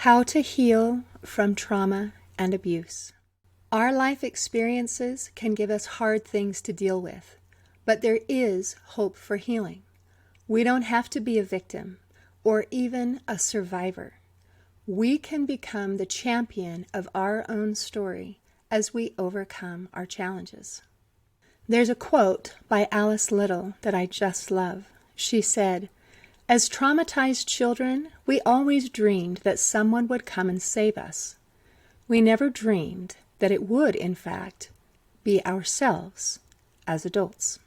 How to heal from trauma and abuse. Our life experiences can give us hard things to deal with, but there is hope for healing. We don't have to be a victim or even a survivor. We can become the champion of our own story as we overcome our challenges. There's a quote by Alice Little that I just love. She said, "As traumatized children, we always dreamed that someone would come and save us. We never dreamed that it would, in fact, be ourselves as adults."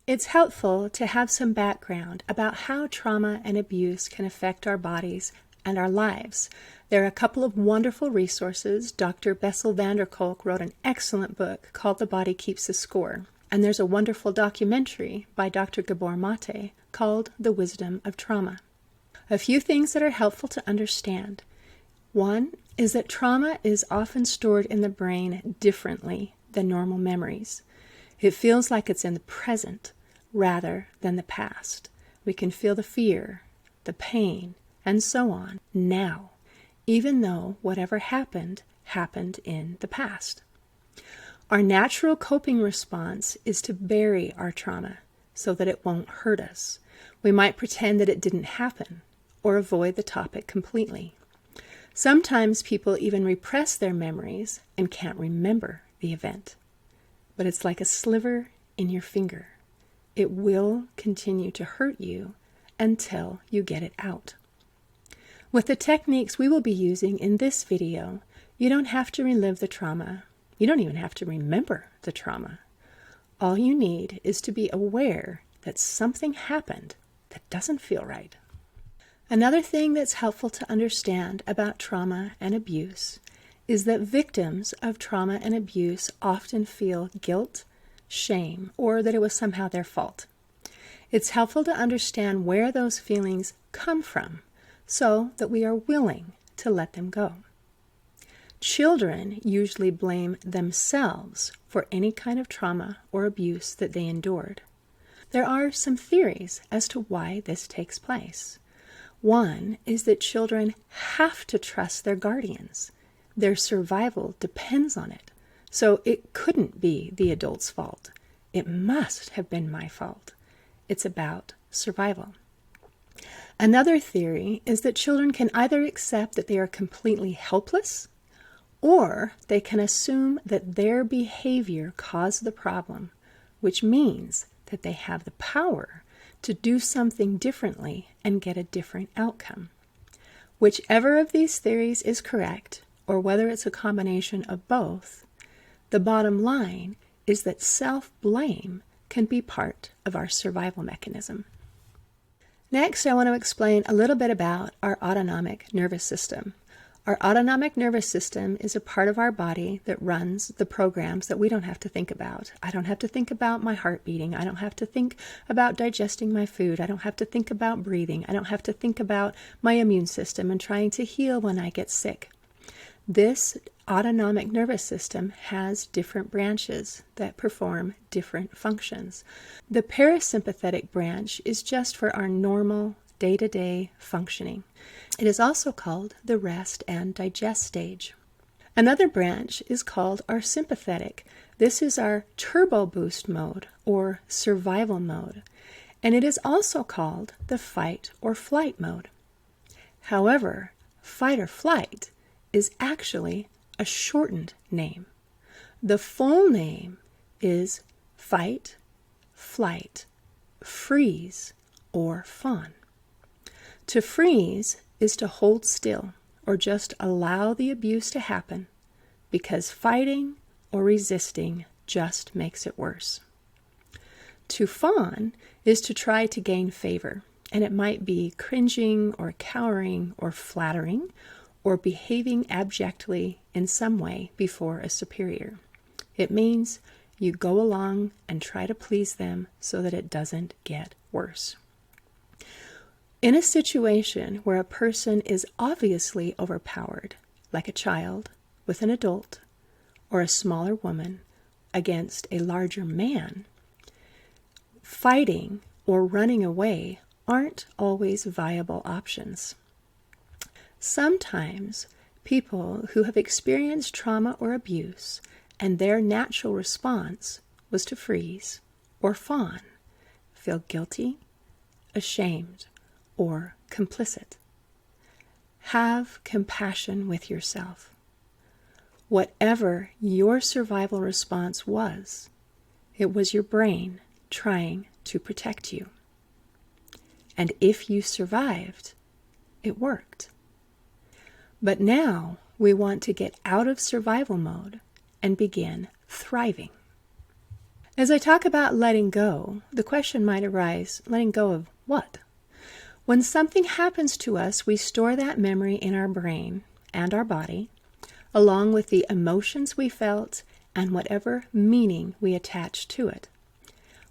It's helpful to have some background about how trauma and abuse can affect our bodies and our lives. There are a couple of wonderful resources. Dr. Bessel van der Kolk wrote an excellent book called The Body Keeps the Score. And there's a wonderful documentary by Dr. Gabor Mate called The Wisdom of Trauma. A few things that are helpful to understand. One is that trauma is often stored in the brain differently than normal memories. It feels like it's in the present rather than the past. We can feel the fear, the pain, and so on now, even though whatever happened in the past. Our natural coping response is to bury our trauma so that it won't hurt us. We might pretend that it didn't happen or avoid the topic completely. Sometimes people even repress their memories and can't remember the event. But it's like a sliver in your finger. It will continue to hurt you until you get it out. With the techniques we will be using in this video, you don't have to relive the trauma. You don't even have to remember the trauma. All you need is to be aware that something happened that doesn't feel right. Another thing that's helpful to understand about trauma and abuse is that victims of trauma and abuse often feel guilt, shame, or that it was somehow their fault. It's helpful to understand where those feelings come from so that we are willing to let them go. Children usually blame themselves for any kind of trauma or abuse that they endured. There are some theories as to why this takes place. One is that children have to trust their guardians. Their survival depends on it. So it couldn't be the adult's fault. It must have been my fault. It's about survival. Another theory is that children can either accept that they are completely helpless, or they can assume that their behavior caused the problem, which means that they have the power to do something differently and get a different outcome. Whichever of these theories is correct, or whether it's a combination of both, the bottom line is that self-blame can be part of our survival mechanism. Next, I want to explain a little bit about our autonomic nervous system. Our autonomic nervous system is a part of our body that runs the programs that we don't have to think about. I don't have to think about my heart beating. I don't have to think about digesting my food. I don't have to think about breathing. I don't have to think about my immune system and trying to heal when I get sick. This autonomic nervous system has different branches that perform different functions. The parasympathetic branch is just for our normal day-to-day functioning. It is also called the rest and digest stage. Another branch is called our sympathetic. This is our turbo boost mode or survival mode, and it is also called the fight or flight mode. However, fight or flight is actually a shortened name. The full name is fight, flight, freeze, or fawn. To freeze is to hold still or just allow the abuse to happen because fighting or resisting just makes it worse. To fawn is to try to gain favor, and it might be cringing or cowering or flattering or behaving abjectly in some way before a superior. It means you go along and try to please them so that it doesn't get worse. In a situation where a person is obviously overpowered, like a child with an adult, or a smaller woman against a larger man, fighting or running away aren't always viable options. Sometimes people who have experienced trauma or abuse and their natural response was to freeze or fawn, feel guilty, ashamed, or complicit. Have compassion with yourself. Whatever your survival response was, it was your brain trying to protect you. And if you survived, it worked. But now we want to get out of survival mode and begin thriving. As I talk about letting go, the question might arise, letting go of what? When something happens to us, we store that memory in our brain and our body, along with the emotions we felt and whatever meaning we attach to it.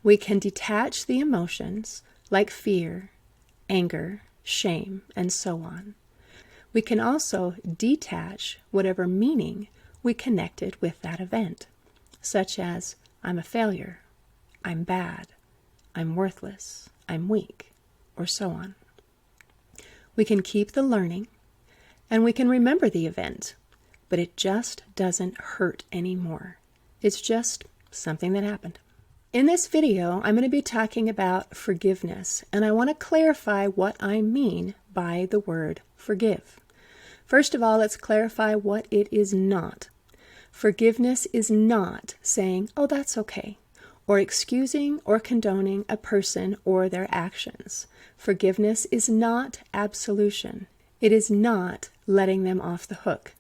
We can detach the emotions like fear, anger, shame, and so on. We can also detach whatever meaning we connected with that event, such as I'm a failure, I'm bad, I'm worthless, I'm weak, or so on. We can keep the learning, and we can remember the event, but it just doesn't hurt anymore. It's just something that happened. In this video, I'm going to be talking about forgiveness, and I want to clarify what I mean by the word forgive. First of all, let's clarify what it is not. Forgiveness is not saying, oh, that's okay, or excusing or condoning a person or their actions. Forgiveness is not absolution. It is not letting them off the hook.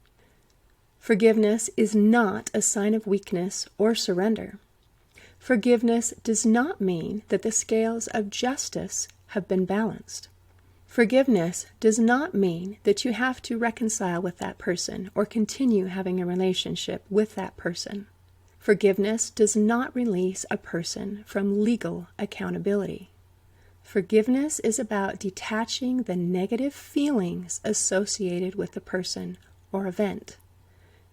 Forgiveness is not a sign of weakness or surrender. Forgiveness does not mean that the scales of justice have been balanced. Forgiveness does not mean that you have to reconcile with that person or continue having a relationship with that person. Forgiveness does not release a person from legal accountability. Forgiveness is about detaching the negative feelings associated with the person or event.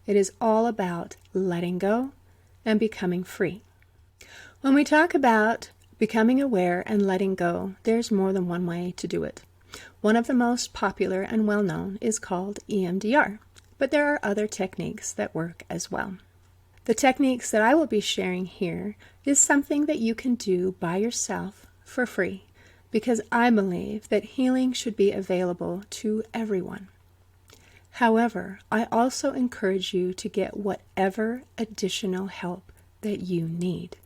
It is all about letting go and becoming free. When we talk about becoming aware and letting go, there's more than one way to do it. One of the most popular and well-known is called EMDR, but there are other techniques that work as well. The techniques that I will be sharing here is something that you can do by yourself for free, because I believe that healing should be available to everyone. However, I also encourage you to get whatever additional help that you need.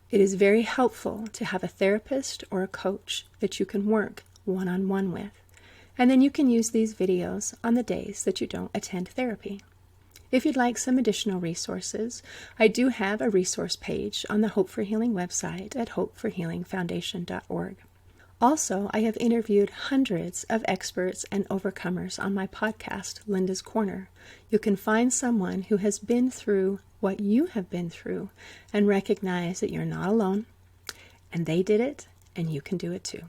It is very helpful to have a therapist or a coach that you can work one-on-one with, and then you can use these videos on the days that you don't attend therapy. If you'd like some additional resources, I do have a resource page on the Hope for Healing website at hopeforhealingfoundation.org. Also, I have interviewed hundreds of experts and overcomers on my podcast, Linda's Corner. You can find someone who has been through what you have been through and recognize that you're not alone, and they did it, and you can do it too.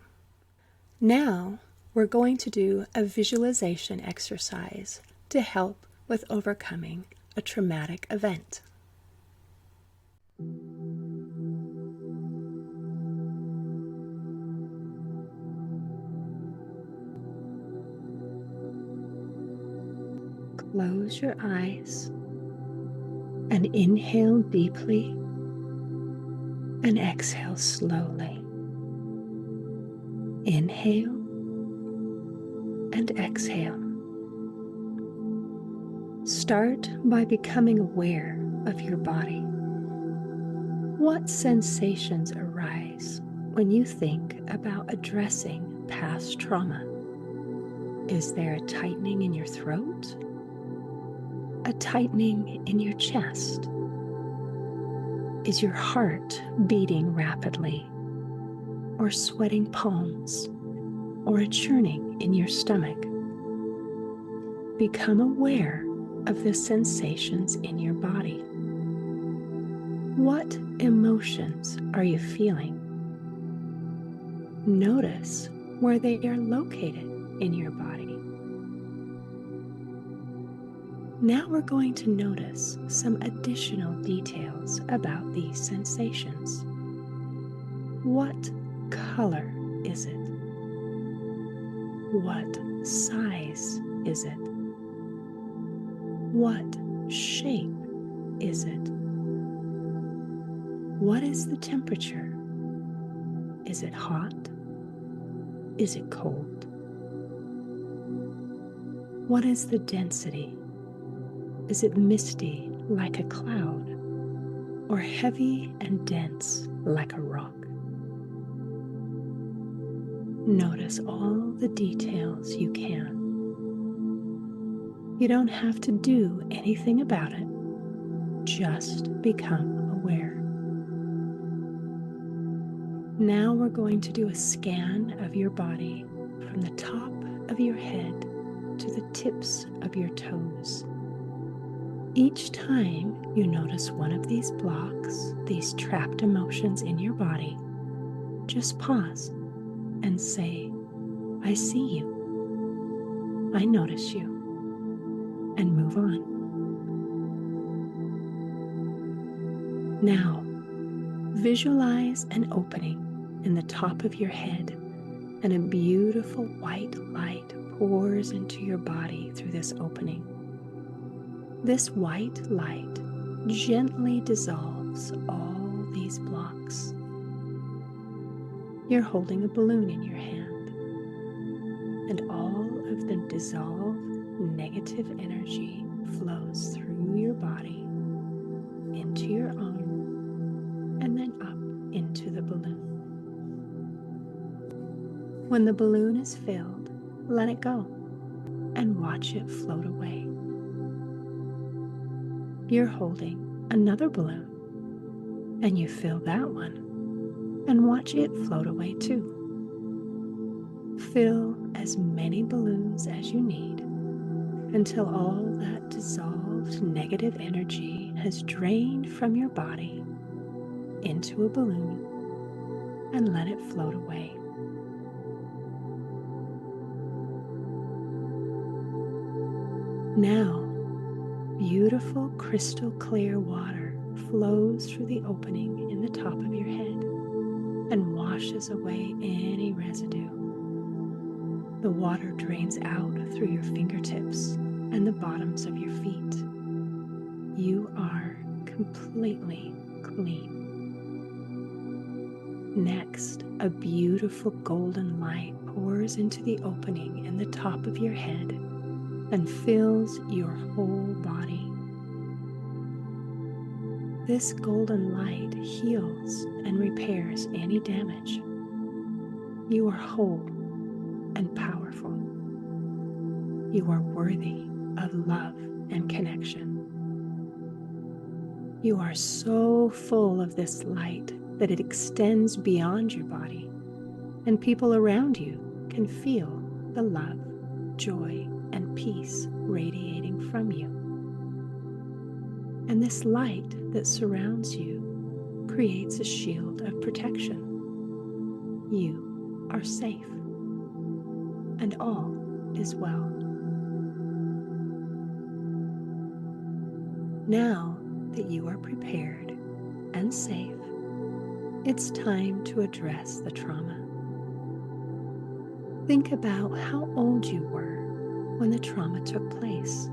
Now, we're going to do a visualization exercise to help with overcoming a traumatic event. Close your eyes and inhale deeply and exhale slowly. Inhale and exhale. Start by becoming aware of your body. What sensations arise when you think about addressing past trauma? Is there a tightening in your throat? A tightening in your chest? Is your heart beating rapidly? Or sweating palms? Or a churning in your stomach? Become aware of the sensations in your body. What emotions are you feeling? Notice where they are located in your body. Now we're going to notice some additional details about these sensations. What color is it? What size is it? What shape is it? What is the temperature? Is it hot? Is it cold? What is the density? Is it misty like a cloud, or heavy and dense like a rock? Notice all the details you can. You don't have to do anything about it. Just become aware. Now we're going to do a scan of your body from the top of your head to the tips of your toes. Each time you notice one of these blocks, these trapped emotions in your body, just pause and say, I see you. I notice you. And move on. Now, visualize an opening in the top of your head, and a beautiful white light pours into your body through this opening. This white light gently dissolves all these blocks. You're holding a balloon in your hand, and all of the dissolved negative energy flows through your body into your arm and then up into the balloon. When the balloon is filled, let it go and watch it float away. You're holding another balloon, and you fill that one and watch it float away too. Fill as many balloons as you need until all that dissolved negative energy has drained from your body into a balloon, and let it float away. Now, beautiful crystal clear water flows through the opening in the top of your head and washes away any residue. The water drains out through your fingertips and the bottoms of your feet. You are completely clean. Next, a beautiful golden light pours into the opening in the top of your head and fills your whole body. This golden light heals and repairs any damage. You are whole and powerful. You are worthy of love and connection. You are so full of this light that it extends beyond your body, and people around you can feel the love, joy, and peace radiating from you. And this light that surrounds you creates a shield of protection. You are safe, and all is well. Now that you are prepared and safe, it's time to address the trauma. Think about how old you were when the trauma took place.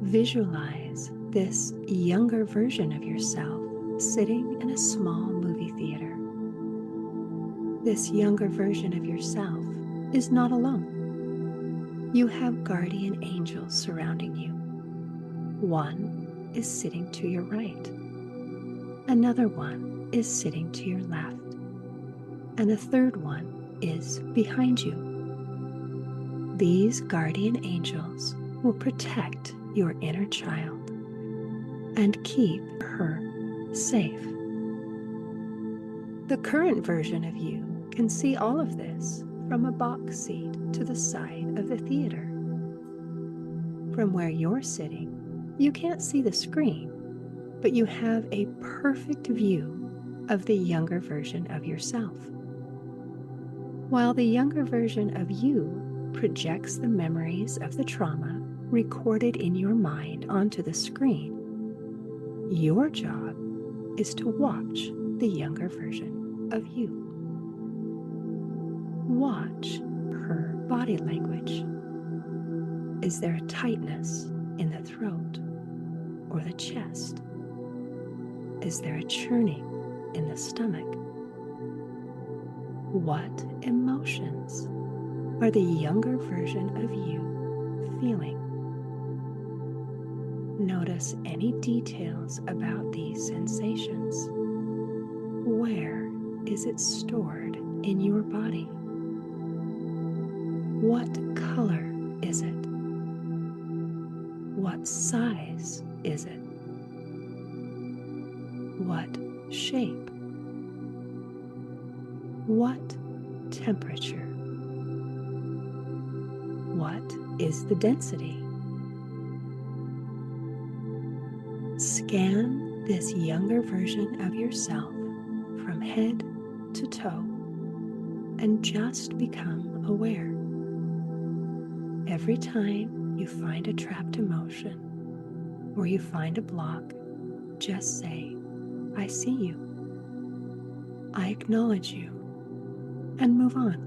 Visualize this younger version of yourself sitting in a small movie theater. This younger version of yourself is not alone. You have guardian angels surrounding you. One is sitting to your right. Another one is sitting to your left. And a third one is behind you. These guardian angels will protect your inner child and keep her safe. The current version of you can see all of this from a box seat to the side of the theater. From where you're sitting, you can't see the screen, but you have a perfect view of the younger version of yourself. While the younger version of you projects the memories of the trauma recorded in your mind onto the screen, your job is to watch the younger version of you. Watch her body language. Is there a tightness in the throat or the chest? Is there a churning in the stomach? What emotions are the younger version of you feeling? Notice any details about these sensations. Where is it stored in your body? What color is it? What size is it? What shape? What temperature? What is the density? Scan this younger version of yourself from head to toe and just become aware. Every time you find a trapped emotion or you find a block, just say, I see you. I acknowledge you, and move on.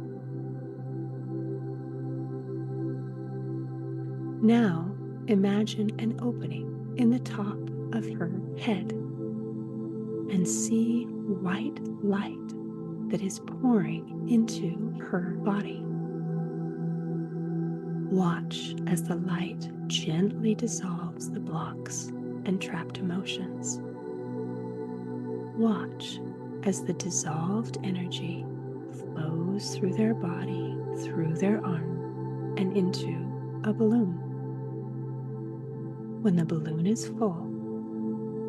Now imagine an opening in the top of her head and see white light that is pouring into her body. Watch as the light gently dissolves the blocks and trapped emotions. Watch as the dissolved energy flows through their body, through their arm, and into a balloon. When the balloon is full,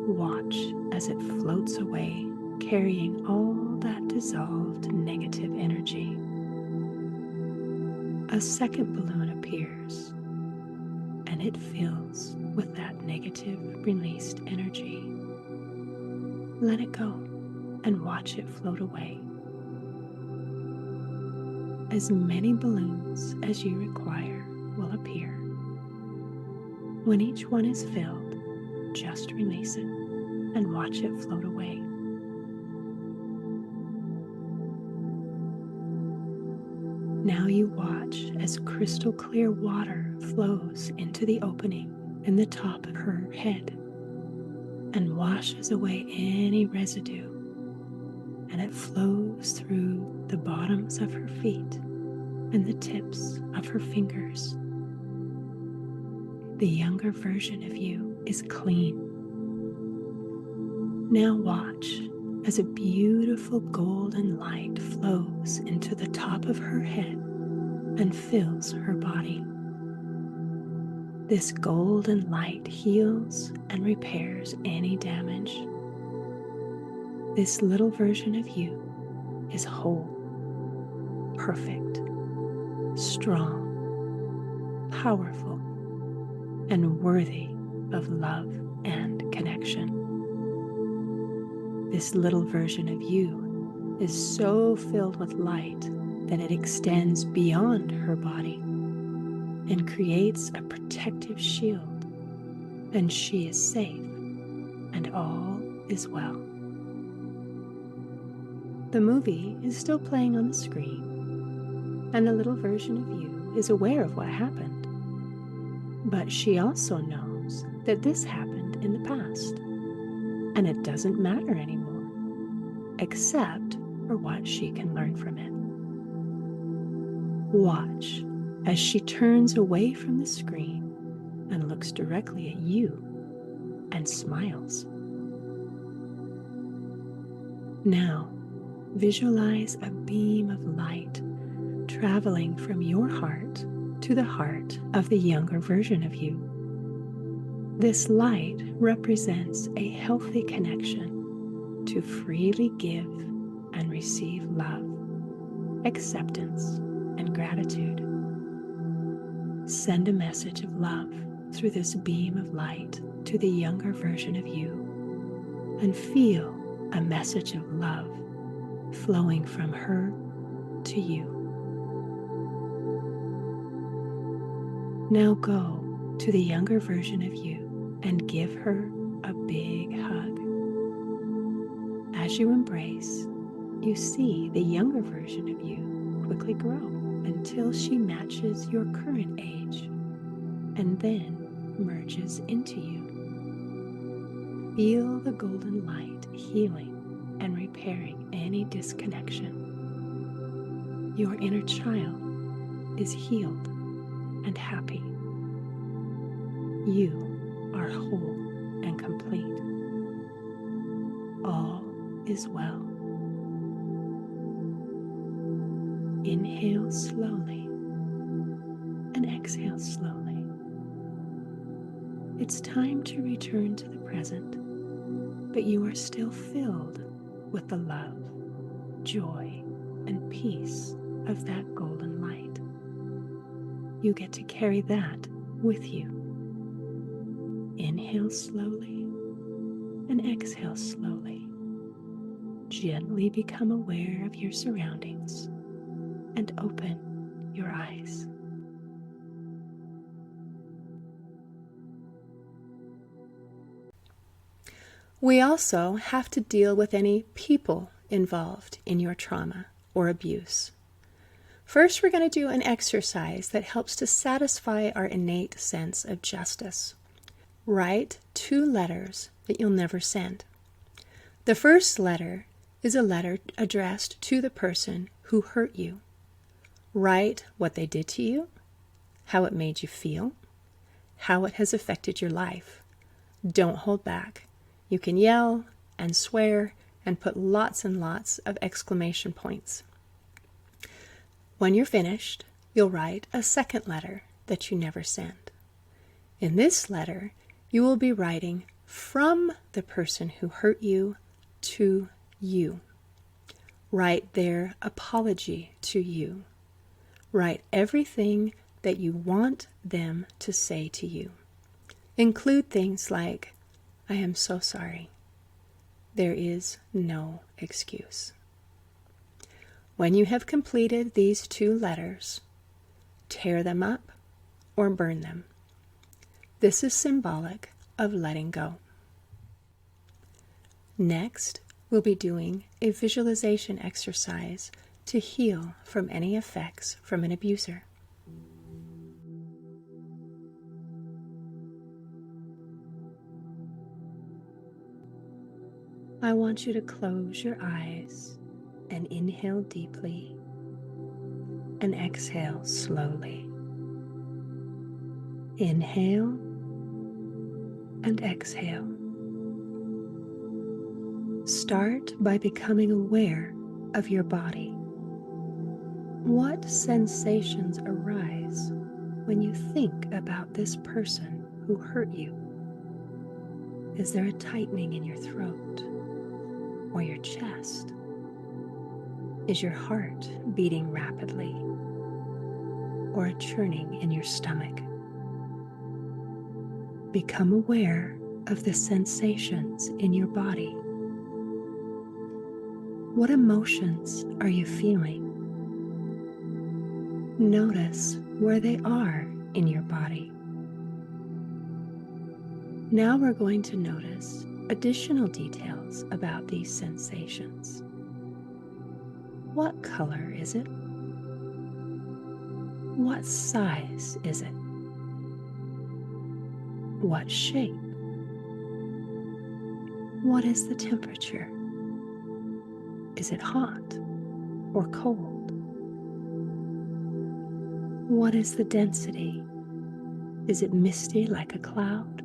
watch as it floats away, carrying all that dissolved negative energy. A second balloon appears, and it fills with that negative released energy. Let it go and watch it float away. As many balloons as you require will appear. When each one is filled, just release it and watch it float away. Now you watch as crystal clear water flows into the opening in the top of her head and washes away any residue, and it flows through the bottoms of her feet and the tips of her fingers. The younger version of you is clean. Now watch as a beautiful golden light flows into the top of her head and fills her body. This golden light heals and repairs any damage. This little version of you is whole, perfect, strong, powerful, and worthy of love and connection. This little version of you is so filled with light that it extends beyond her body and creates a protective shield, and she is safe, and all is well. The movie is still playing on the screen, and the little version of you is aware of what happened. But she also knows that this happened in the past, and it doesn't matter anymore, except for what she can learn from it. Watch as she turns away from the screen and looks directly at you and smiles. Now, visualize a beam of light traveling from your heart to the heart of the younger version of you. This light represents a healthy connection to freely give and receive love, acceptance, and gratitude. Send a message of love through this beam of light to the younger version of you, and feel a message of love flowing from her to you. Now go to the younger version of you and give her a big hug. As you embrace, you see the younger version of you quickly grow until she matches your current age. and then merges into you. Feel the golden light healing and repairing any disconnection. Your inner child is healed and happy. You are whole and complete. All is well. Inhale slowly and exhale slowly. It's time to return to the present, but you are still filled with the love, joy, and peace of that golden light. You get to carry that with you. Inhale slowly and exhale slowly. Gently become aware of your surroundings and open your eyes. We also have to deal with any people involved in your trauma or abuse. First, we're going to do an exercise that helps to satisfy our innate sense of justice. Write 2 letters that you'll never send. The first letter is a letter addressed to the person who hurt you. Write what they did to you, how it made you feel, how it has affected your life. Don't hold back. You can yell and swear and put lots and lots of exclamation points. When you're finished, you'll write a second letter that you never send. In this letter, you will be writing from the person who hurt you to you. Write their apology to you. Write everything that you want them to say to you. Include things like, I am so sorry. There is no excuse. When you have completed these 2 letters, tear them up or burn them. This is symbolic of letting go. Next, we'll be doing a visualization exercise to heal from any effects from an abuser. I want you to close your eyes and inhale deeply and exhale slowly. Inhale and exhale. Start by becoming aware of your body. What sensations arise when you think about this person who hurt you? Is there a tightening in your throat or your chest? Is your heart beating rapidly or a churning in your stomach? Become aware of the sensations in your body. What emotions are you feeling? Notice where they are in your body. Now we're going to notice additional details about these sensations. What color is it? What size is it? What shape? What is the temperature? Is it hot or cold? What is the density? Is it misty like a cloud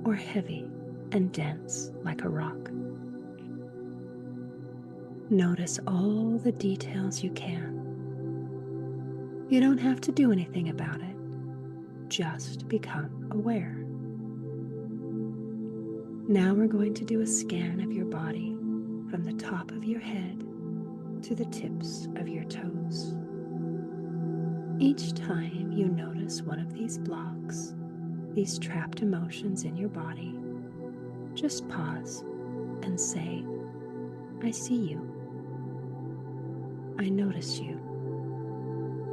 or heavy and dense like a rock? Notice all the details you can. You don't have to do anything about it. Just become aware. Now we're going to do a scan of your body from the top of your head to the tips of your toes. Each time you notice one of these blocks, these trapped emotions in your body, just pause and say, I see you. I notice you,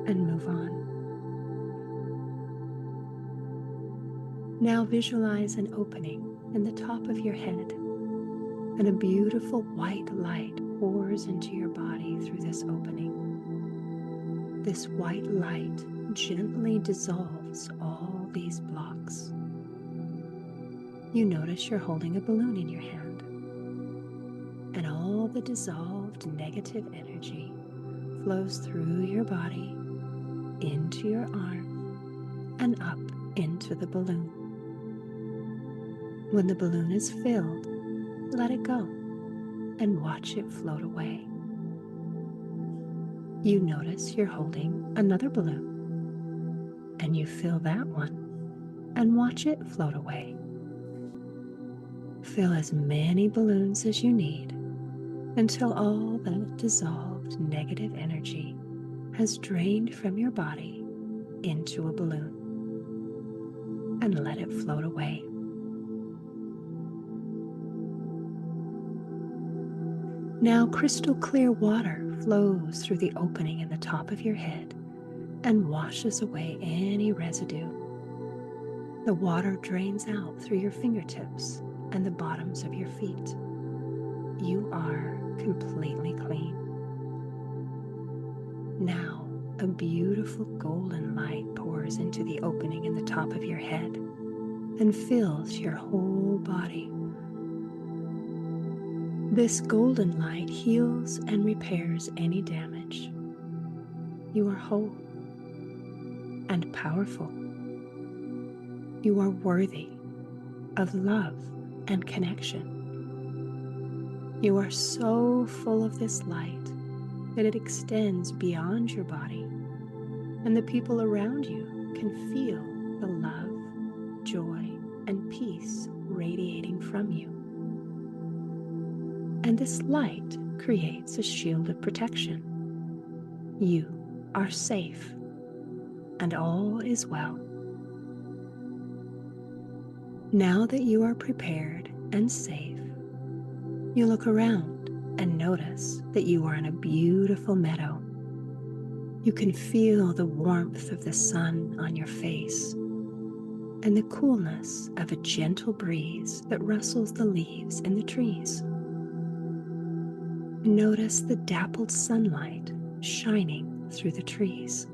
and move on. Now visualize an opening in the top of your head, and a beautiful white light pours into your body through this opening. This white light gently dissolves all all these blocks. You notice you're holding a balloon in your hand, and all the dissolved negative energy flows through your body, into your arm, and up into the balloon. When the balloon is filled, let it go and watch it float away. You notice you're holding another balloon, and you fill that one and watch it float away. Fill as many balloons as you need until all the dissolved negative energy has drained from your body into a balloon, and let it float away. Now crystal clear water flows through the opening in the top of your head and washes away any residue. The water drains out through your fingertips and the bottoms of your feet. You are completely clean. Now, a beautiful golden light pours into the opening in the top of your head and fills your whole body. This golden light heals and repairs any damage. You are whole and powerful. You are worthy of love and connection. You are so full of this light that it extends beyond your body, and the people around you can feel the love, joy, and peace radiating from you. And this light creates a shield of protection. You are safe, and all is well. Now that you are prepared and safe, you look around and notice that you are in a beautiful meadow. You can feel the warmth of the sun on your face and the coolness of a gentle breeze that rustles the leaves in the trees. Notice the dappled sunlight shining through the trees.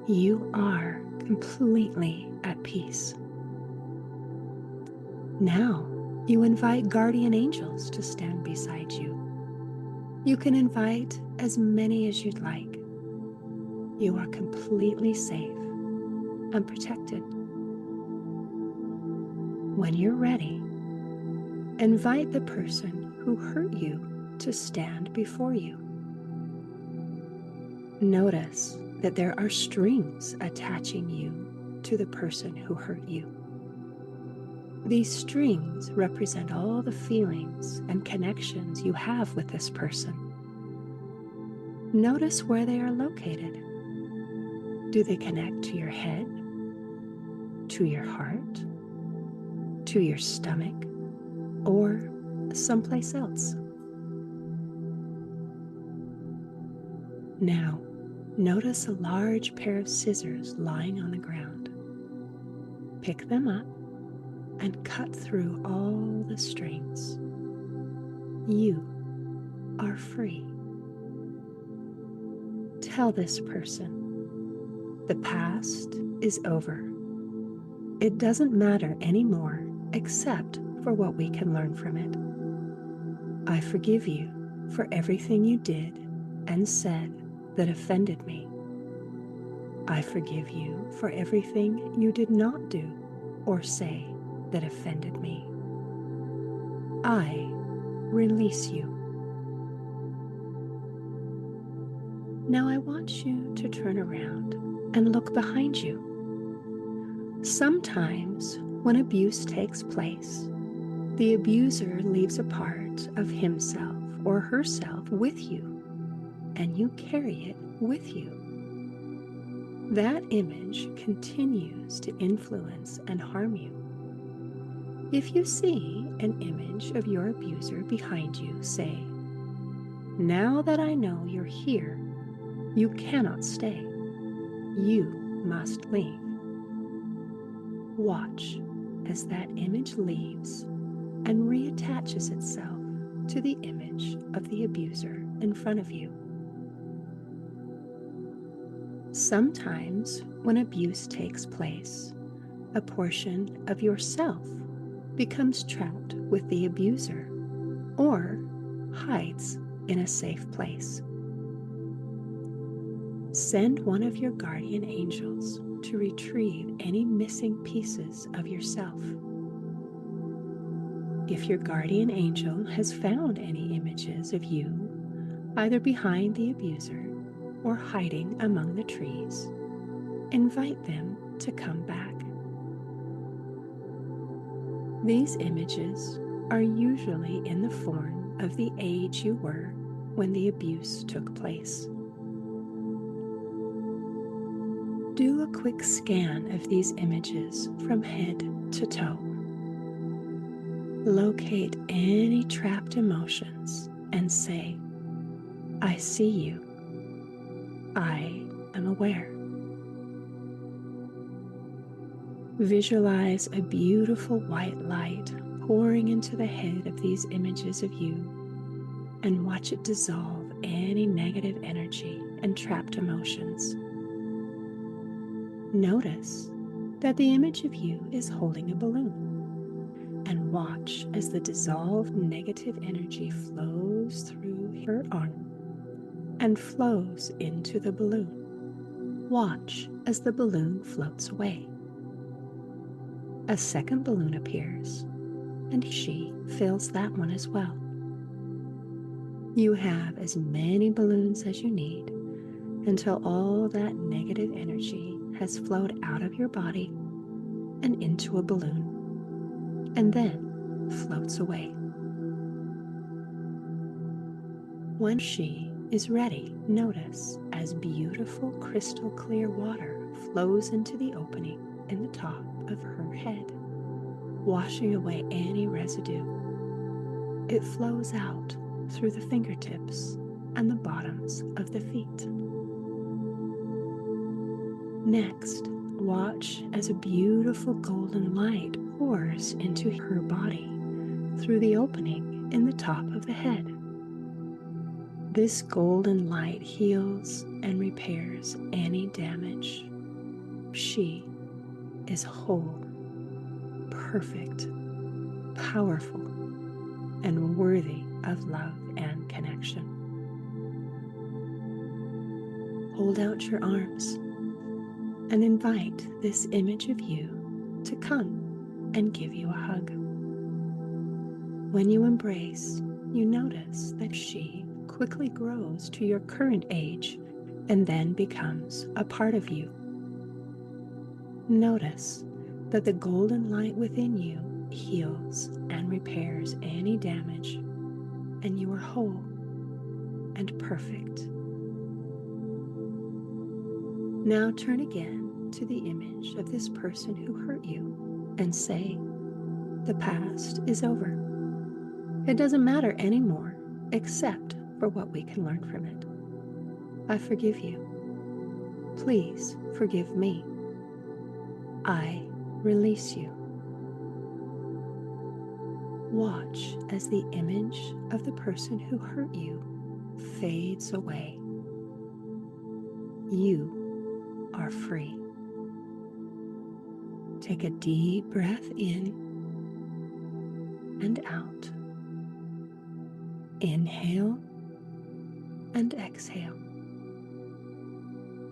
You are completely at peace. Now you invite guardian angels to stand beside you. You can invite as many as you'd like. You are completely safe and protected. When you're ready, invite the person who hurt you to stand before you. Notice that there are strings attaching you to the person who hurt you. These strings represent all the feelings and connections you have with this person. Notice where they are located. Do they connect to your head, to your heart, to your stomach, or someplace else? Now, notice a large pair of scissors lying on the ground. Pick them up and cut through all the strings. You are free. Tell this person, the past is over. It doesn't matter anymore except for what we can learn from it. I forgive you for everything you did and said that offended me. I forgive you for everything you did not do or say that offended me. I release you. Now I want you to turn around and look behind you. Sometimes when abuse takes place, the abuser leaves a part of himself or herself with you, and you carry it with you. That image continues to influence and harm you. If you see an image of your abuser behind you, say, "Now that I know you're here, you cannot stay. You must leave." Watch as that image leaves and reattaches itself to the image of the abuser in front of you. Sometimes, when abuse takes place, a portion of yourself becomes trapped with the abuser or hides in a safe place. Send one of your guardian angels to retrieve any missing pieces of yourself. If your guardian angel has found any images of you, either behind the abuser or hiding among the trees, invite them to come back. These images are usually in the form of the age you were when the abuse took place. Do a quick scan of these images from head to toe. Locate any trapped emotions and say, "I see you. I am aware." Visualize a beautiful white light pouring into the head of these images of you and watch it dissolve any negative energy and trapped emotions. Notice that the image of you is holding a balloon, and watch as the dissolved negative energy flows through her arm and flows into the balloon. Watch as the balloon floats away. A second balloon appears, and she fills that one as well. You have as many balloons as you need until all that negative energy has flowed out of your body and into a balloon, and then floats away. When she is ready, notice as beautiful crystal clear water flows into the opening in the top of her head, washing away any residue. It flows out through the fingertips and the bottoms of the feet. Next, watch as a beautiful golden light pours into her body through the opening in the top of the head. This golden light heals and repairs any damage. She is whole, perfect, powerful, and worthy of love and connection. Hold out your arms and invite this image of you to come and give you a hug. When you embrace, you notice that she quickly grows to your current age and then becomes a part of you. Notice that the golden light within you heals and repairs any damage, and you are whole and perfect. Now turn again to the image of this person who hurt you and say, "The past is over. It doesn't matter anymore except for what we can learn from it. I forgive you. Please forgive me. I release you." Watch as the image of the person who hurt you fades away. You are free. Take a deep breath in and out. Inhale and exhale.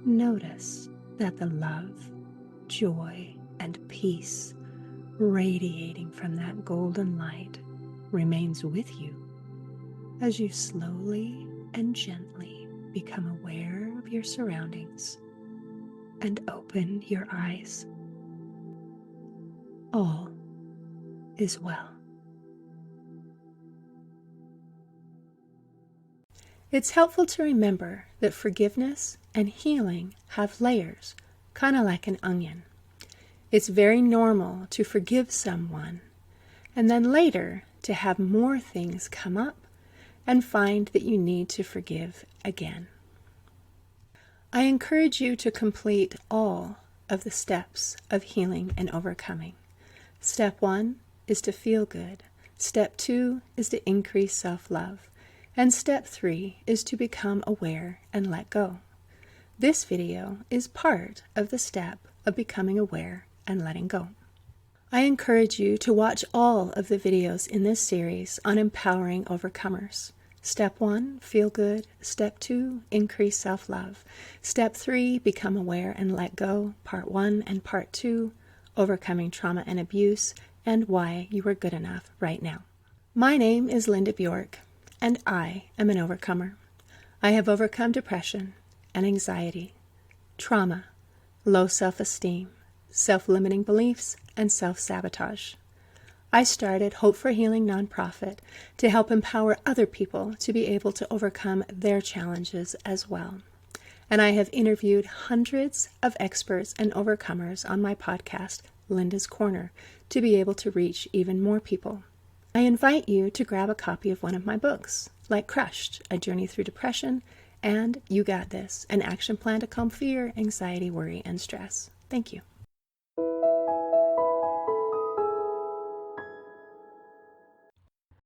Notice that the love, joy, and peace radiating from that golden light remains with you as you slowly and gently become aware of your surroundings and open your eyes. All is well. It's helpful to remember that forgiveness and healing have layers, kind of like an onion. It's very normal to forgive someone and then later to have more things come up and find that you need to forgive again. I encourage you to complete all of the steps of healing and overcoming. Step 1 is to feel good. Step 2 is to increase self-love. And step 3 is to become aware and let go. This video is part of the step of becoming aware and letting go. I encourage you to watch all of the videos in this series on empowering overcomers. Step 1, feel good. Step 2, increase self-love. Step 3, become aware and let go. Part 1 and Part 2, overcoming trauma and abuse, and why you are good enough right now. My name is Linda Bjork, and I am an overcomer. I have overcome depression and anxiety, trauma, low self-esteem, self-limiting beliefs, and self-sabotage. I started Hope for Healing nonprofit to help empower other people to be able to overcome their challenges as well. And I have interviewed hundreds of experts and overcomers on my podcast, Linda's Corner, to be able to reach even more people. I invite you to grab a copy of one of my books, like Crushed, A Journey Through Depression, and You Got This, an action plan to calm fear, anxiety, worry, and stress. Thank you.